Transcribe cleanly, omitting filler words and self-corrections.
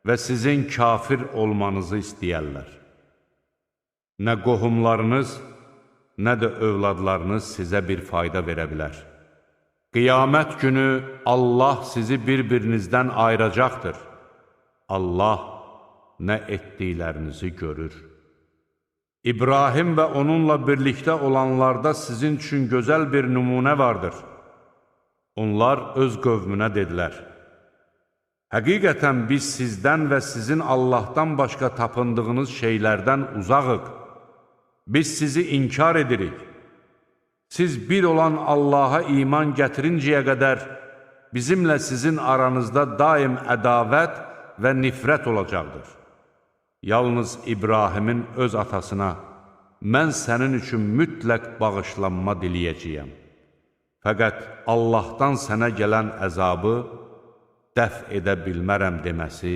və sizin kafir olmanızı istəyərlər. Nə qohumlarınız, nə də övladlarınız sizə bir fayda verə bilər. Qiyamət günü Allah sizi bir-birinizdən ayıracaqdır. Allah nə etdiklərinizi görür. İbrahim və onunla birlikdə olanlarda sizin üçün gözəl bir nümunə vardır. Onlar öz qövmünə dedilər: Həqiqətən biz sizdən və sizin Allahdan başqa tapındığınız şeylərdən uzağıq. Biz sizi inkar edirik. Siz bir olan Allaha iman gətirincəyə qədər bizimlə sizin aranızda daim ədavət və nifrət olacaqdır. Yalnız İbrahimin öz atasına, mən sənin üçün mütləq bağışlanma diləyəcəyəm. Fəqət Allahdan sənə gələn əzabı dəf edə bilmərəm deməsi